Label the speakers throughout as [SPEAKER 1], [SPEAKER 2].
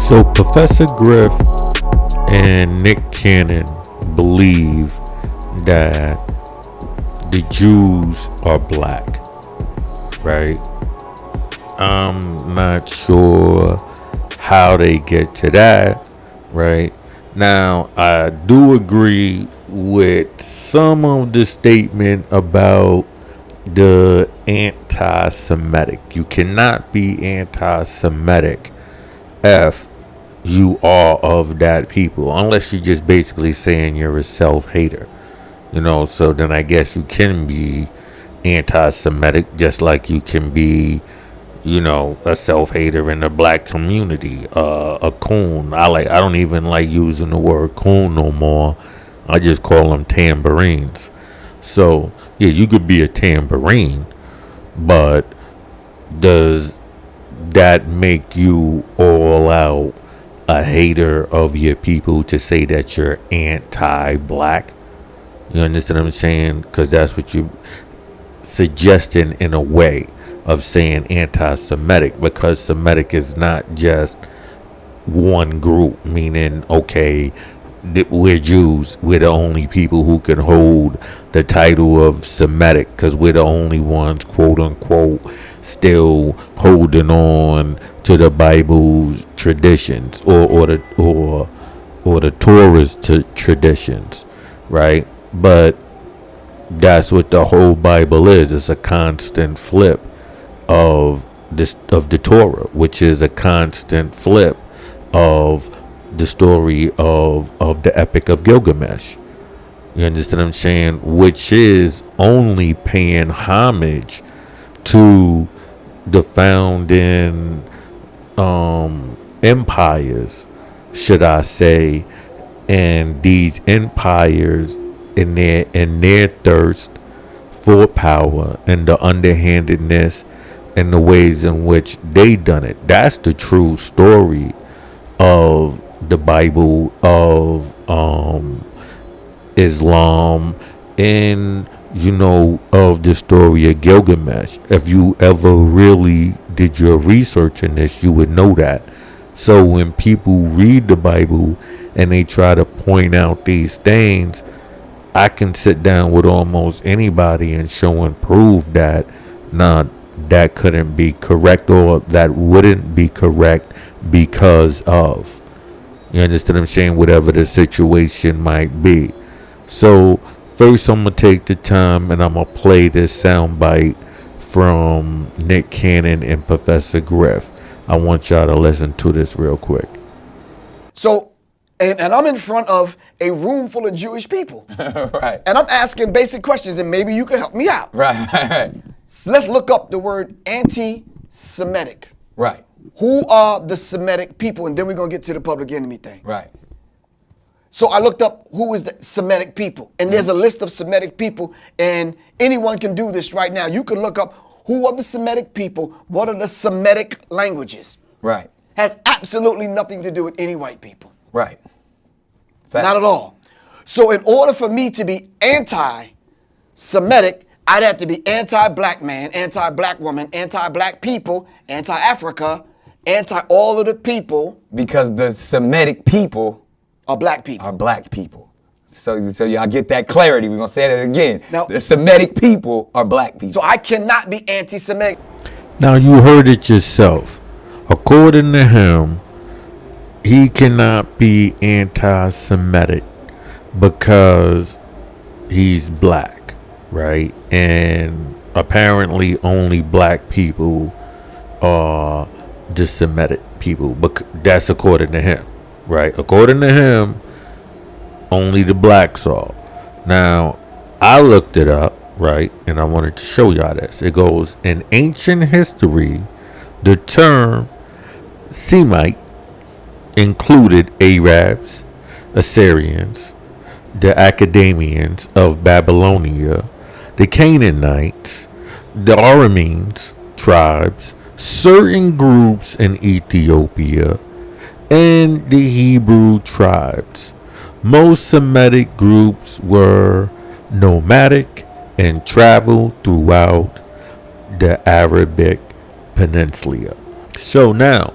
[SPEAKER 1] So Professor Griff and Nick Cannon believe that the Jews are black, right? I'm not sure how they get to that, right? Now, I do agree with some of the statement about the anti-Semitic. You cannot be anti-Semitic if you are of that people, unless you're just basically saying you're a self-hater. So then I guess you can be anti-Semitic just like you can be, a self-hater in the black community, a coon. I don't even like using the word coon no more. I just call them tambourines. So, yeah, you could be a tambourine, but does that make you all out a hater of your people to say that you're anti-black? You understand what I'm saying? Because that's what you're suggesting in a way of saying anti-Semitic, because Semitic is not just one group, meaning, okay, we're Jews, we're the only people who can hold the title of Semitic because we're the only ones, quote unquote, still holding on to the Bible's traditions or the Torah's traditions, right? But that's what the whole Bible is. It's a constant flip of the Torah, which is a constant flip of the story of the Epic of Gilgamesh. You understand what I'm saying? Which is only paying homage to the founding empires, should I say, and these empires in their thirst for power and the underhandedness and the ways in which they done it. That's the true story of the Bible, of Islam, and of the story of Gilgamesh. If you ever really did your research in this, you would know that. So when people read the Bible and they try to point out these things, I can sit down with almost anybody and show and prove that that couldn't be correct, or that wouldn't be correct because of. You understand what I'm saying? Whatever the situation might be. So first I'm going to take the time and I'm going to play this soundbite from Nick Cannon and Professor Griff. I want y'all to listen to this real quick.
[SPEAKER 2] So, and I'm in front of a room full of Jewish people.
[SPEAKER 3] Right.
[SPEAKER 2] And I'm asking basic questions, and maybe you can help me out.
[SPEAKER 3] Right.
[SPEAKER 2] So let's look up the word anti-Semitic.
[SPEAKER 3] Right.
[SPEAKER 2] Who are the Semitic people? And then we're going to get to the public enemy thing.
[SPEAKER 3] Right.
[SPEAKER 2] So I looked up who is the Semitic people. And there's a list of Semitic people. And anyone can do this right now. You can look up who are the Semitic people. What are the Semitic languages?
[SPEAKER 3] Right.
[SPEAKER 2] Has absolutely nothing to do with any white people.
[SPEAKER 3] Right.
[SPEAKER 2] Not at all. So in order for me to be anti-Semitic, I'd have to be anti-black man, anti-black woman, anti-black people, anti-Africa, anti-all of the people.
[SPEAKER 3] Because the Semitic people
[SPEAKER 2] are black people.
[SPEAKER 3] So y'all get that clarity. We're going to say that again.
[SPEAKER 2] Now,
[SPEAKER 3] the Semitic people are black people.
[SPEAKER 2] So I cannot be anti-Semitic.
[SPEAKER 1] Now you heard it yourself. According to him, he cannot be anti-Semitic because he's black, right? And apparently only black people are the Semitic people. But that's according to him, right? According to him, only the blacks are. Now, I looked it up, right? And I wanted to show y'all this. It goes, in ancient history, the term Semite included Arabs, Assyrians, the Academians of Babylonia, the Canaanites, the Arameans tribes, certain groups in Ethiopia, and the Hebrew tribes. Most Semitic groups were nomadic and traveled throughout the Arabic Peninsula. So now,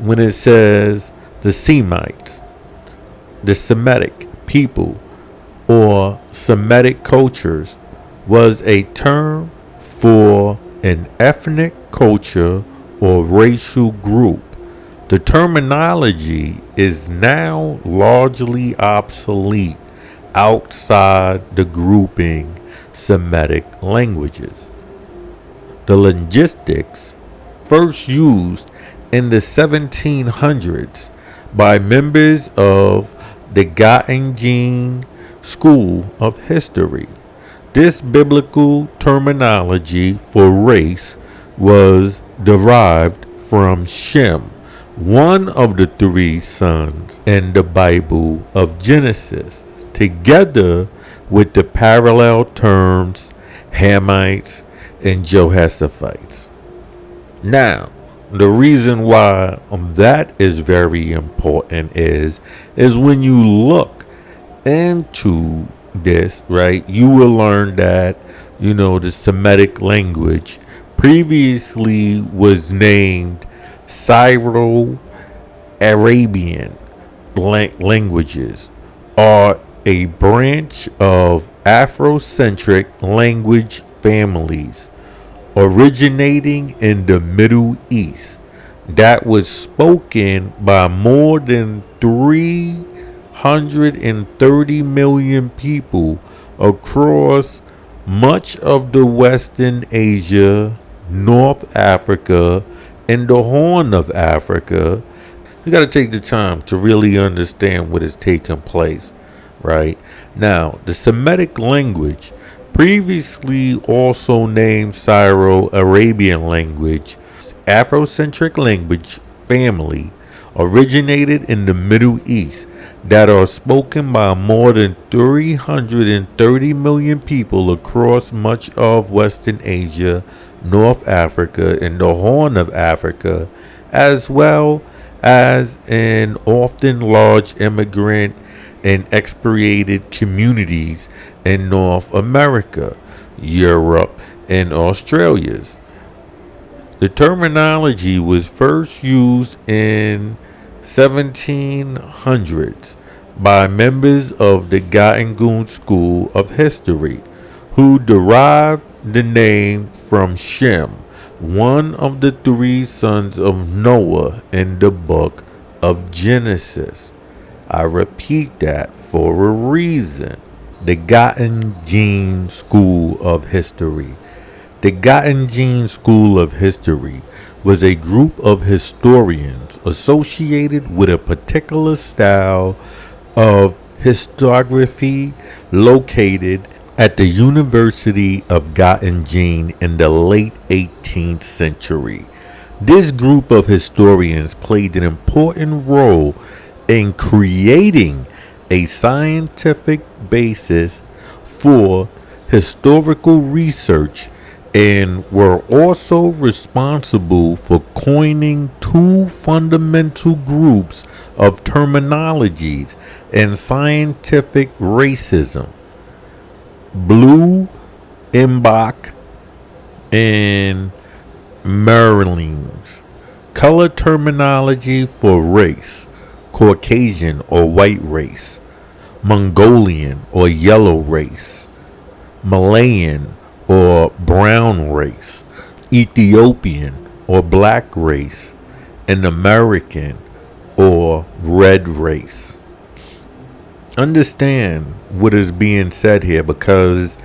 [SPEAKER 1] when it says the Semites, the Semitic people, or Semitic cultures was a term for an ethnic culture or racial group. The terminology is now largely obsolete outside the grouping Semitic languages. The linguistics first used in the 1700s by members of the Cannon School of History. This biblical terminology for race was derived from Shem, one of the three sons in the Bible of Genesis, together with the parallel terms Hamites and Jehoshaphites. Now, the reason why that is very important is when you look into this, right, you will learn that, the Semitic language previously was named Syro-Arabian languages, are a branch of Afrocentric language families originating in the Middle East that was spoken by more than 330 million people across much of the Western Asia, North Africa, and the Horn of Africa. You got to take the time to really understand what is taking place, right? Now, the Semitic language, previously also named Syro-Arabian language, Afrocentric language family, originated in the Middle East that are spoken by more than 330 million people across much of Western Asia, North Africa, and the Horn of Africa, as well as in often large immigrant and expatriated communities in North America, Europe, and Australia. The terminology was first used in 1700s by members of the Cannon School of History, who derived the name from Shem, one of the three sons of Noah in the book of Genesis. I repeat that for a reason. The Cannon School of History. The Cannon School of History was a group of historians associated with a particular style of historiography located at the University of Göttingen in the late 18th century. This group of historians played an important role in creating a scientific basis for historical research and were also responsible for coining two fundamental groups of terminologies in scientific racism: Blue Mbach and Merlings. Color terminology for race: Caucasian or white race, Mongolian or yellow race, Malayan or brown race, Ethiopian or black race, and American or red race. Understand what is being said here, because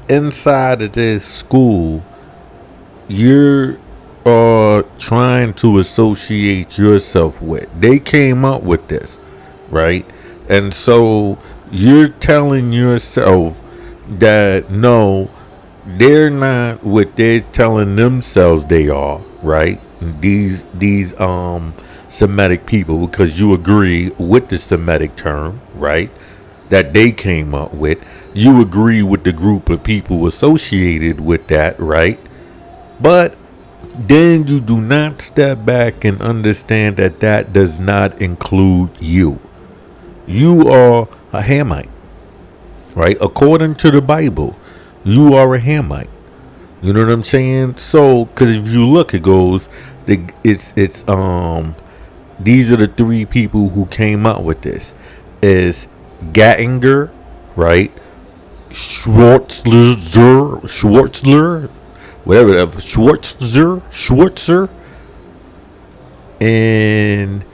[SPEAKER 1] inside of this school, you're trying to associate yourself with. They came up with this, right? And so you're telling yourself that no, they're not what they're telling themselves they are, right? These Semitic people, because you agree with the Semitic term, right, that they came up with. You agree with the group of people associated with that, right? But then you do not step back and understand that that does not include you. You are a Hamite, right? According to the Bible, you are a Hamite. You know what I'm saying? So, because if you look, it goes, it's these are the three people who came up with this. Is Gattinger, right? Schwartzler, whatever that Schwartzer, and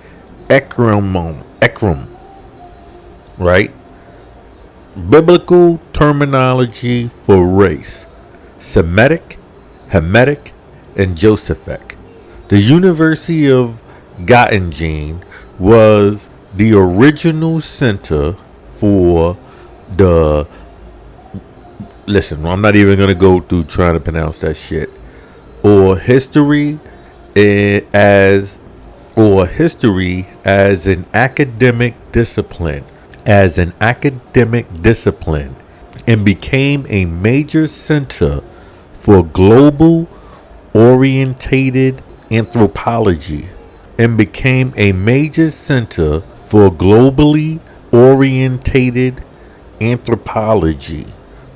[SPEAKER 1] Ekram, right? Biblical terminology for race: Semitic, Hamitic, and Josephic. The University of Göttingen was the original center for the. Listen, I'm not even gonna go through trying to pronounce that shit. Or history as an academic discipline, and became a major center for global orientated anthropology, and became a major center for globally orientated anthropology.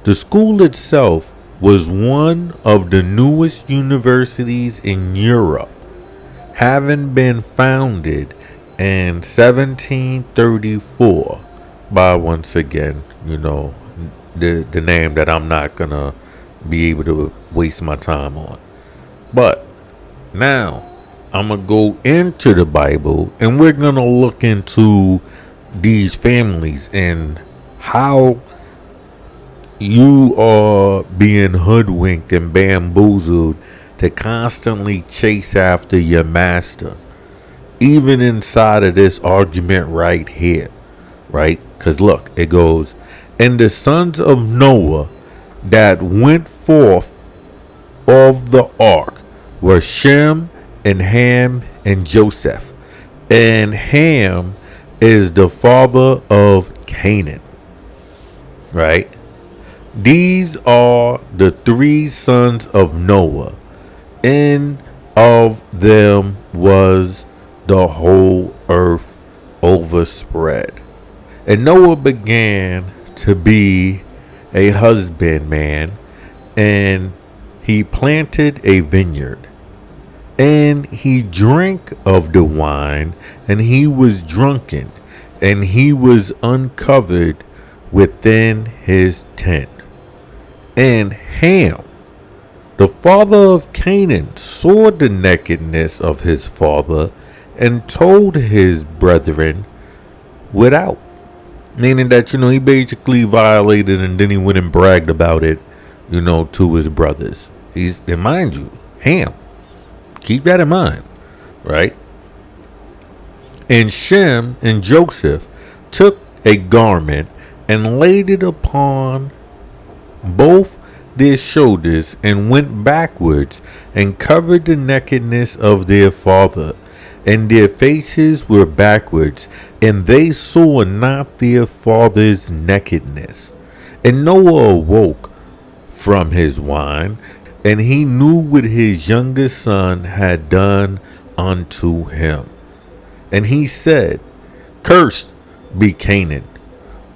[SPEAKER 1] The school itself was one of the newest universities in Europe, having been founded in 1734 by, once again, the name that I'm not gonna be able to waste my time on. But now I'm gonna go into the Bible, and we're gonna look into these families and how you are being hoodwinked and bamboozled to constantly chase after your master, even inside of this argument right here, right? Because look, it goes, and the sons of Noah that went forth of the ark were Shem and Ham and Joseph. And Ham is the father of Canaan, right? These are the three sons of Noah, and of them was the whole earth overspread. And Noah began to be a husbandman, and he planted a vineyard, and he drank of the wine, and he was drunken, and he was uncovered within his tent. And Ham, the father of Canaan, saw the nakedness of his father and told his brethren without. Meaning that, he basically violated, and then he went and bragged about it, to his brothers. And mind you, Ham, keep that in mind, right? And Shem and Joseph took a garment and laid it upon both their shoulders, and went backwards and covered the nakedness of their father, and their faces were backwards, and they saw not their father's nakedness. And Noah awoke from his wine, and he knew what his youngest son had done unto him. And he said, Cursed be Canaan,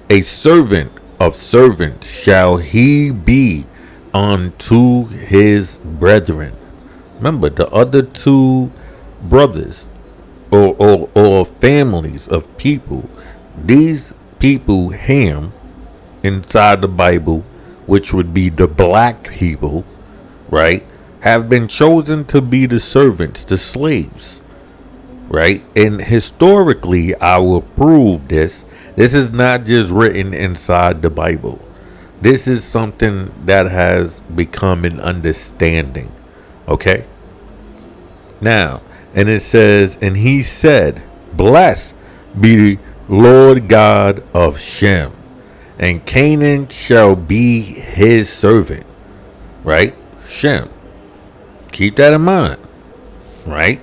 [SPEAKER 1] a servant of servants shall he be unto his brethren. Remember, the other two brothers or families of people, these people, Ham, inside the Bible, which would be the black people, right, have been chosen to be the servants, the slaves, right? And historically, I will prove this. This is not just written inside the Bible. This is something that has become an understanding. Okay? Now, and it says, and he said, Blessed be the Lord God of Shem, and Canaan shall be his servant. Right? Shem. Keep that in mind. Right?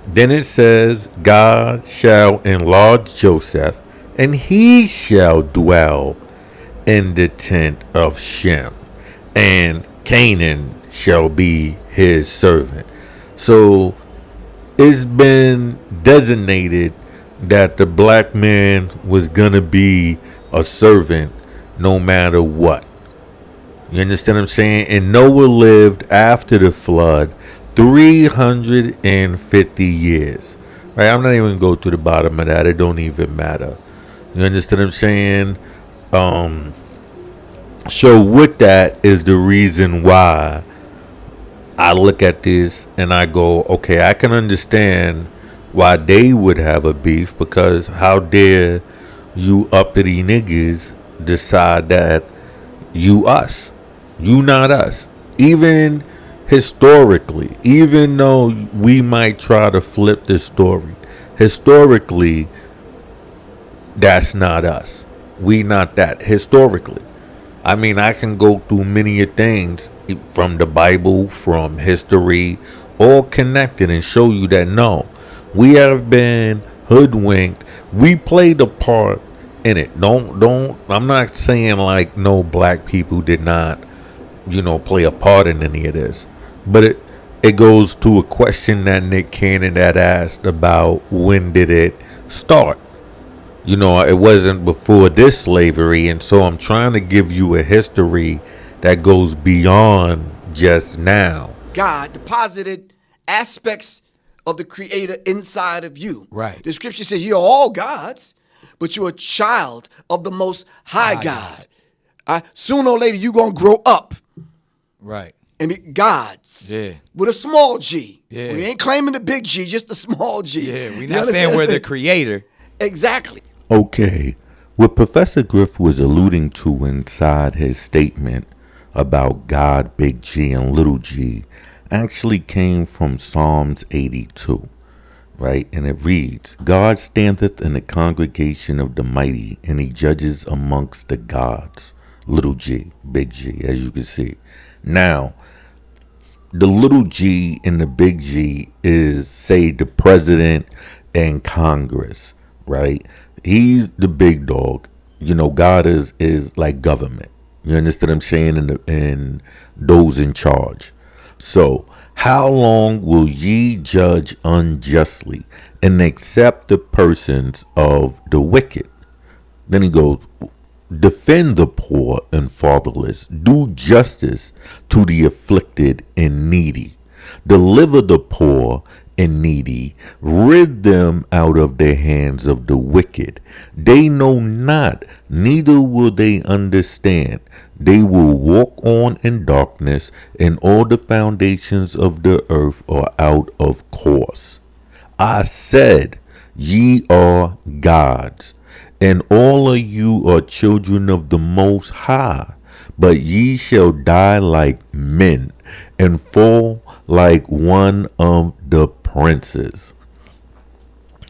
[SPEAKER 1] Then it says, God shall enlarge Joseph, and he shall dwell in the tent of Shem, and Canaan shall be his servant. So it's been designated that the black man was going to be a servant no matter what. You understand what I'm saying? And Noah lived after the flood 350 years. Right? I'm not even going to go to the bottom of that. It don't even matter. You understand what I'm saying? So with that is the reason why I look at this and I go, okay, I can understand why they would have a beef, because how dare you uppity niggas decide that you us, you not us. Even historically, even though we might try to flip the story, historically, that's not us. We not that historically. I mean, I can go through many things from the Bible, from history, all connected, and show you that no, we have been hoodwinked. We played a part in it. Don't. I'm not saying like no black people did not, play a part in any of this, but it goes to a question that Nick Cannon had asked about when did it start. It wasn't before this slavery. And so I'm trying to give you a history that goes beyond just now.
[SPEAKER 2] God deposited aspects of the Creator inside of you.
[SPEAKER 3] Right.
[SPEAKER 2] The scripture says you're all gods, but you're a child of the Most High God. Sooner or later, you're going to grow up.
[SPEAKER 3] Right.
[SPEAKER 2] And be gods.
[SPEAKER 3] Yeah.
[SPEAKER 2] With a small G.
[SPEAKER 3] Yeah.
[SPEAKER 2] We ain't claiming the big G, just the small G.
[SPEAKER 3] Yeah, we're not saying we're the creator.
[SPEAKER 2] Exactly.
[SPEAKER 1] Okay, what Professor Griff was alluding to inside his statement about God, big G, and little g, actually came from Psalms 82, right? And it reads, God standeth in the congregation of the mighty, and he judges amongst the gods, little g, big G, as you can see. Now, the little g and the big G is, say, the president and Congress, right? He's the big dog. God is like government. You understand what I'm saying? And those in charge. So, how long will ye judge unjustly and accept the persons of the wicked? Then he goes, defend the poor and fatherless. Do justice to the afflicted and needy. Deliver the poor and needy, rid them out of the hands of the wicked. They know not, neither will they understand. They will walk on in darkness, and all the foundations of the earth are out of course. I said, ye are gods, and all of you are children of the Most High. But ye shall die like men, and fall like one of the princes.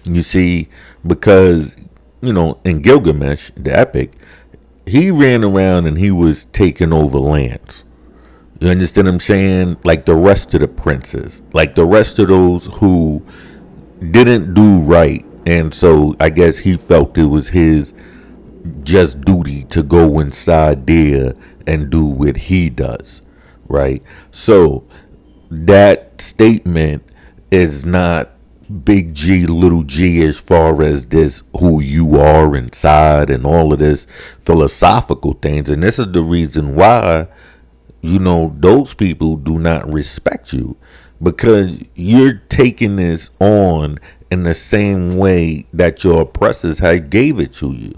[SPEAKER 1] You see, because, in Gilgamesh, the epic, he ran around and he was taking over lands. You understand what I'm saying? Like the rest of the princes, like the rest of those who didn't do right. And so I guess he felt it was his just duty to go inside there and do what he does, right? So that statement is not big G, little g, as far as this who you are inside and all of this philosophical things. And this is the reason why, those people do not respect you, because you're taking this on in the same way that your oppressors had gave it to you.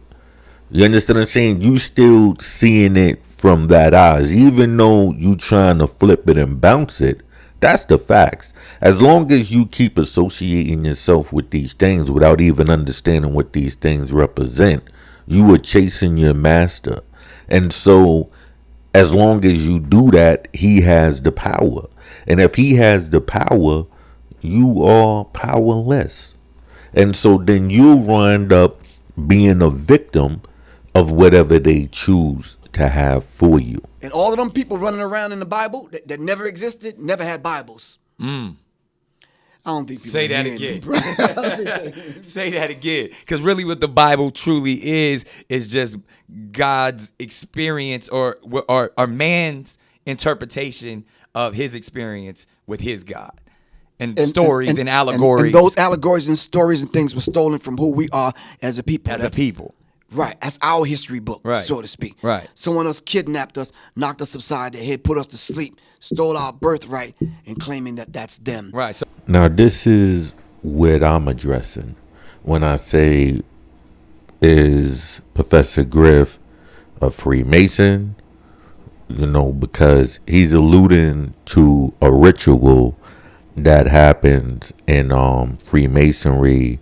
[SPEAKER 1] You understand what I'm saying? You still seeing it from that eyes, even though you trying to flip it and bounce it. That's the facts. As long as you keep associating yourself with these things without even understanding what these things represent, you are chasing your master. And so, as long as you do that, he has the power. And if he has the power, you are powerless. And so then you'll wind up being a victim of whatever they choose to have for you.
[SPEAKER 2] And all of them people running around in the Bible that never existed, never had Bibles. I don't think people
[SPEAKER 3] say that again. Say that again. Because really what the Bible truly is just God's experience or man's interpretation of his experience with his God. And stories and allegories.
[SPEAKER 2] And those allegories and stories and things were stolen from who we are as a people.
[SPEAKER 3] As a people.
[SPEAKER 2] Right. That's our history book,
[SPEAKER 3] Right.
[SPEAKER 2] so to speak.
[SPEAKER 3] Right.
[SPEAKER 2] Someone else kidnapped us, knocked us upside the head, put us to sleep, stole our birthright, and claiming that that's them.
[SPEAKER 3] Right. So
[SPEAKER 1] Now, this is what I'm addressing when I say, is Professor Griff a Freemason? Because he's alluding to a ritual that happens in Freemasonry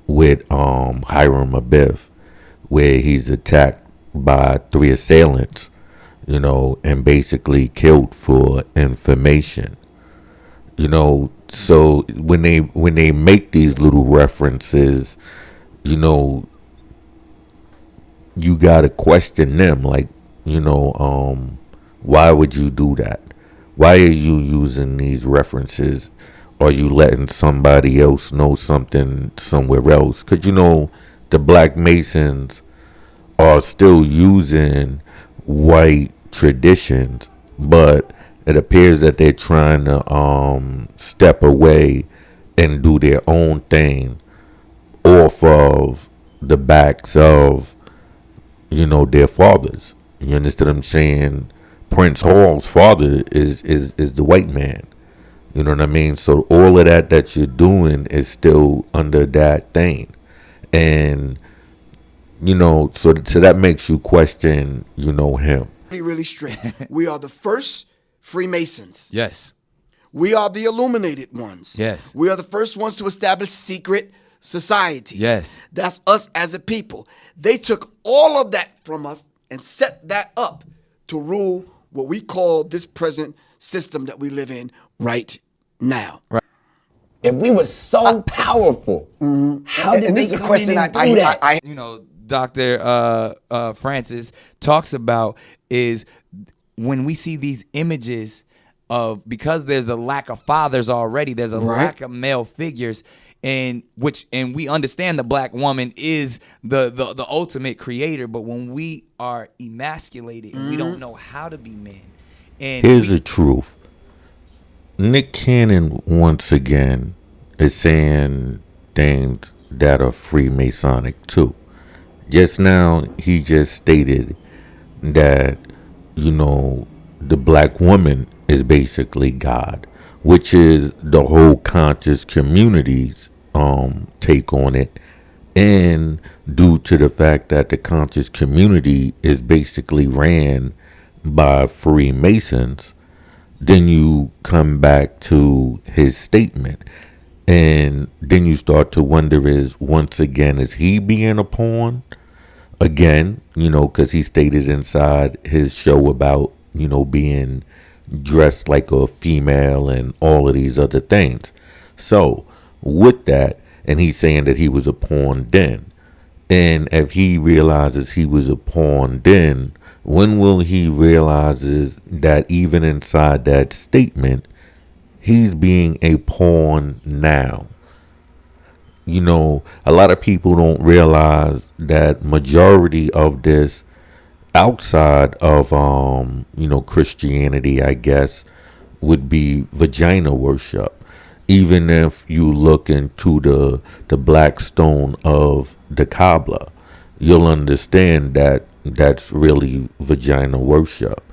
[SPEAKER 1] with Hiram Abiff, where he's attacked by 3 assailants, and basically killed for information. So when they make these little references, you gotta question them, like, why would you do that? Why are you using these references? Are you letting somebody else know something somewhere else? Because the Black Masons are still using white traditions, but it appears that they're trying to step away and do their own thing off of the backs of their fathers. You understand what I'm saying? Prince Hall's father is the white man. You know what I mean? So all of that you're doing is still under that thing. And so that makes you question him.
[SPEAKER 2] Really straight. We are the first Freemasons.
[SPEAKER 3] yes.
[SPEAKER 2] We are the illuminated ones.
[SPEAKER 3] Yes.
[SPEAKER 2] We are the first ones to establish secret societies.
[SPEAKER 3] Yes.
[SPEAKER 2] That's us as a people. They took all of that from us and set that up to rule what we call this present system that we live in right now.
[SPEAKER 3] Right.
[SPEAKER 4] If we were so powerful, how did
[SPEAKER 2] And
[SPEAKER 4] they
[SPEAKER 2] this is a
[SPEAKER 4] come
[SPEAKER 2] question
[SPEAKER 4] in and do that?
[SPEAKER 2] I
[SPEAKER 3] Dr. Francis talks about is when we see these images of, because there's a lack of fathers already, there's a lack of male figures, and we understand the Black woman is the ultimate creator, but when we are emasculated and we don't know how to be men, and
[SPEAKER 1] Here's the truth. Nick Cannon once again is saying things that are Freemasonic too. Just now, he just stated that, the Black woman is basically God, which is the whole conscious community's take on it. And due to the fact that the conscious community is basically ran by Freemasons, then you come back to his statement. And then you start to wonder, once again, is he being a pawn? Again, because he stated inside his show about, being dressed like a female and all of these other things. So with that, and he's saying that he was a pawn then. And if he realizes he was a pawn then, when will he realizes that even inside that statement, he's being a pawn now? A lot of people don't realize that majority of this outside of, Christianity, I guess, would be vagina worship. Even if you look into the black stone of the Kaaba, you'll understand that that's really vagina worship.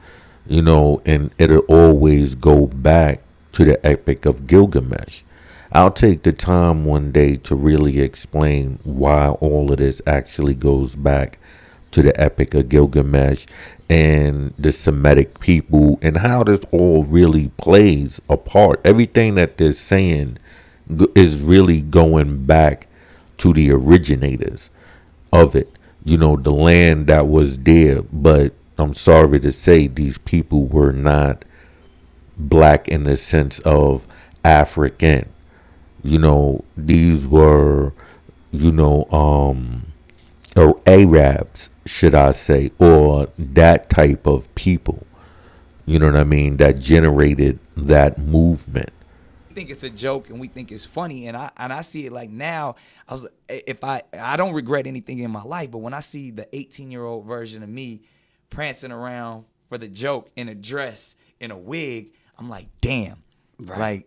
[SPEAKER 1] And it'll always go back to the Epic of Gilgamesh. I'll take the time one day to really explain why all of this actually goes back to the Epic of Gilgamesh and the Semitic people and how this all really plays a part. Everything that they're saying is really going back to the originators of it. The land that was there. But I'm sorry to say, these people were not black in the sense of African. These were, or Arabs, should I say, or that type of people, you know what I mean, that generated that movement.
[SPEAKER 3] we think it's a joke and we think it's funny, and I see it like now. I don't regret anything in my life, but when I see the 18-year-old version of me prancing around for the joke in a dress, in a wig, I'm like, damn, like,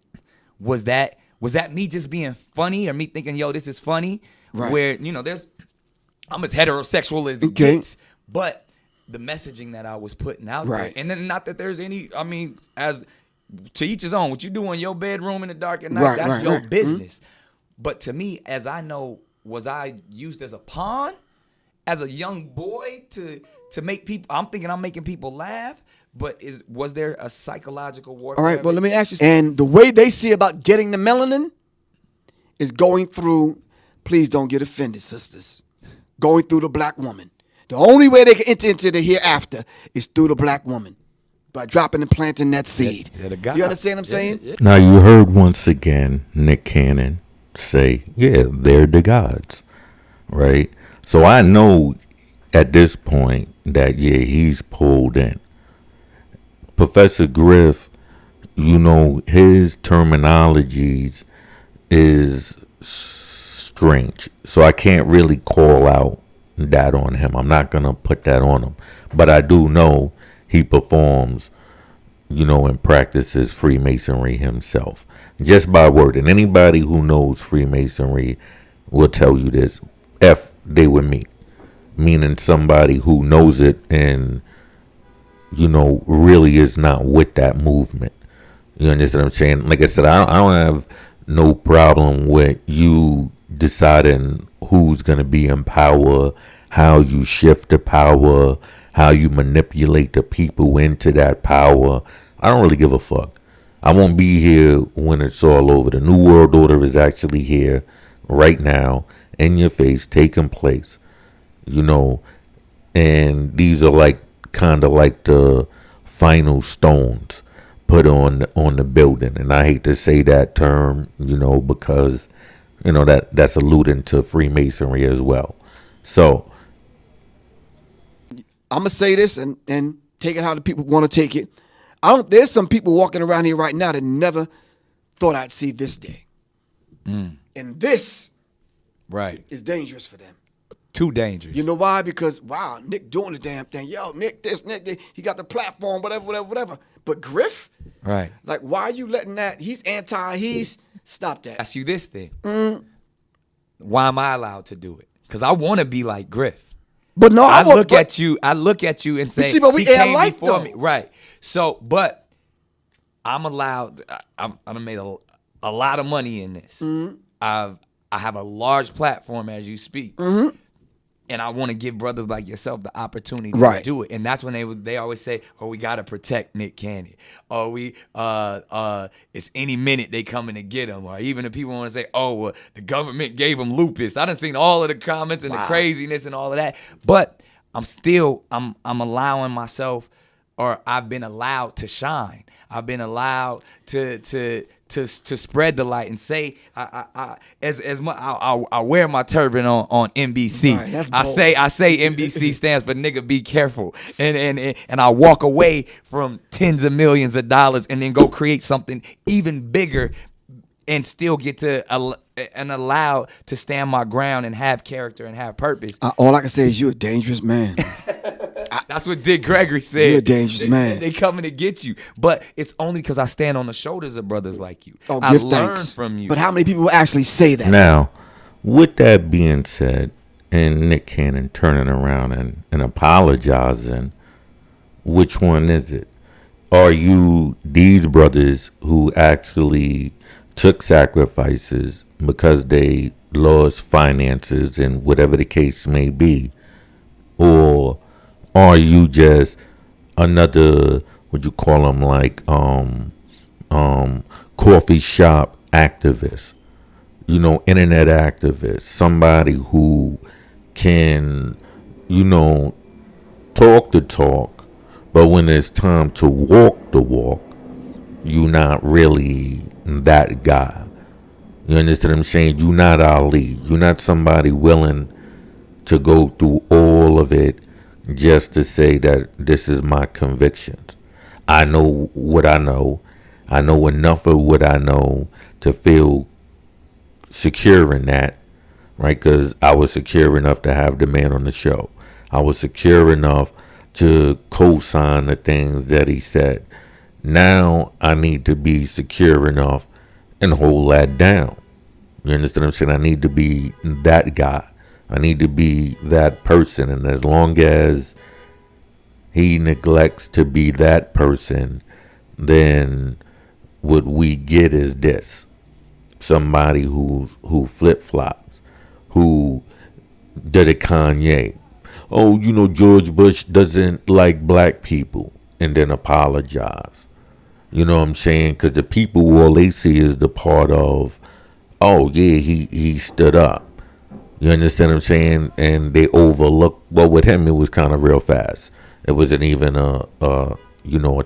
[SPEAKER 3] was that me just being funny, or me thinking, yo, this is funny?
[SPEAKER 2] Right.
[SPEAKER 3] Where, there's I'm as heterosexual as it gets. But the messaging that I was putting out there, and then not that there's any, I mean, as to each his own. What you do in your bedroom in the dark at night, that's your business. Mm-hmm. But to me, as I know, was I used as a pawn, as a young boy to make people? I'm thinking I'm making people laugh. But was there a psychological warfare?
[SPEAKER 2] All right, well, let me ask you. And the way they see about getting the melanin is going through. Please don't get offended, sisters. Going through the black woman. The only way they can enter into the hereafter is through the black woman, by dropping and planting that seed. You understand what I'm saying?
[SPEAKER 1] Yeah. Now you heard once again Nick Cannon say, "Yeah, they're the gods," right? So I know at this point that he's pulled in. Professor Griff, his terminologies is strange. So I can't really call out that on him. I'm not going to put that on him. But I do know he performs, and practices Freemasonry himself. Just by word. And anybody who knows Freemasonry will tell you this. They were me. Meaning somebody who knows it and really is not with that movement. You understand what I'm saying? Like I said, I don't have no problem with you deciding who's going to be in power, how you shift the power, how you manipulate the people into that power. I don't really give a fuck. I won't be here when it's all over. The New World Order is actually here right now, in your face, taking place. And these are kind of like the final stones put on the building. And I hate to say that term, because that's alluding to Freemasonry as well. So
[SPEAKER 2] I'm gonna say this and take it how the people want to take it. There's some people walking around here right now that never thought I'd see this day. And this is dangerous for them.
[SPEAKER 3] Too dangerous.
[SPEAKER 2] You know why? Because, wow, Nick doing the damn thing. Yo, Nick this, Nick that. He got the platform, whatever. But Griff?
[SPEAKER 3] Right.
[SPEAKER 2] Like, why are you letting that? He's stop that.
[SPEAKER 3] Ask you this thing. Why am I allowed to do it? Because I want to be like Griff.
[SPEAKER 2] But no,
[SPEAKER 3] I look at you and say,
[SPEAKER 2] see, but we
[SPEAKER 3] he came
[SPEAKER 2] alike,
[SPEAKER 3] before
[SPEAKER 2] though.
[SPEAKER 3] me. Right. So, but I'm allowed, I've made a lot of money in this. I have a large platform as you speak. And I want to give brothers like yourself the opportunity to do it. And that's when they always say, "Oh, we gotta protect Nick Cannon. Oh, it's any minute they coming to get him." Or even if people want to say, "Oh, well, the government gave him lupus." I done seen all of the comments and the craziness and all of that. But I'm allowing myself, or I've been allowed to shine. I've been allowed to spread the light and say I wear my turban on NBC.
[SPEAKER 2] Right, that's
[SPEAKER 3] I
[SPEAKER 2] bold.
[SPEAKER 3] say NBC stands for nigga be careful, and I walk away from tens of millions of dollars and then go create something even bigger and still get to and allowed to stand my ground and have character and have purpose.
[SPEAKER 2] All I can say is you're a dangerous man.
[SPEAKER 3] That's what Dick Gregory said.
[SPEAKER 2] You're a dangerous man.
[SPEAKER 3] They coming to get you. But it's only because I stand on the shoulders of brothers like you.
[SPEAKER 2] Oh,
[SPEAKER 3] I
[SPEAKER 2] give
[SPEAKER 3] learn
[SPEAKER 2] thanks.
[SPEAKER 3] from you.
[SPEAKER 2] But how many people actually say that?
[SPEAKER 1] Now, with that being said, and Nick Cannon turning around and apologizing, which one is it? Are you these brothers who actually took sacrifices because they lost finances and whatever the case may be? Or are you just another, what you call them, like coffee shop activist, internet activist, somebody who can, talk the talk, but when it's time to walk the walk, you're not really that guy. You understand what I'm saying? You're not Ali. You're not somebody willing to go through all of it just to say that this is my convictions. I know what I know. I know enough of what I know to feel secure in that, right? Because I was secure enough to have the man on the show. I was secure enough to co-sign the things that he said. Now I need to be secure enough and hold that down. You understand what I'm saying? I need to be that guy I need to be that person. And as long as he neglects to be that person, then what we get is this. Somebody who flip-flops, who did a Kanye. Oh, George Bush doesn't like black people, and then apologize. You know what I'm saying? Because the people, all they see is the part of, oh yeah, he stood up. You understand what I'm saying? And they overlook. Well, with him, it was kind of real fast. It wasn't even a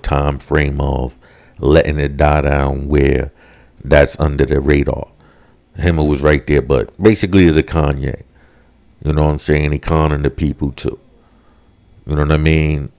[SPEAKER 1] time frame of letting it die down where that's under the radar. Him, it was right there. But basically, it's a Kanye. You know what I'm saying? He conning the people too. You know what I mean?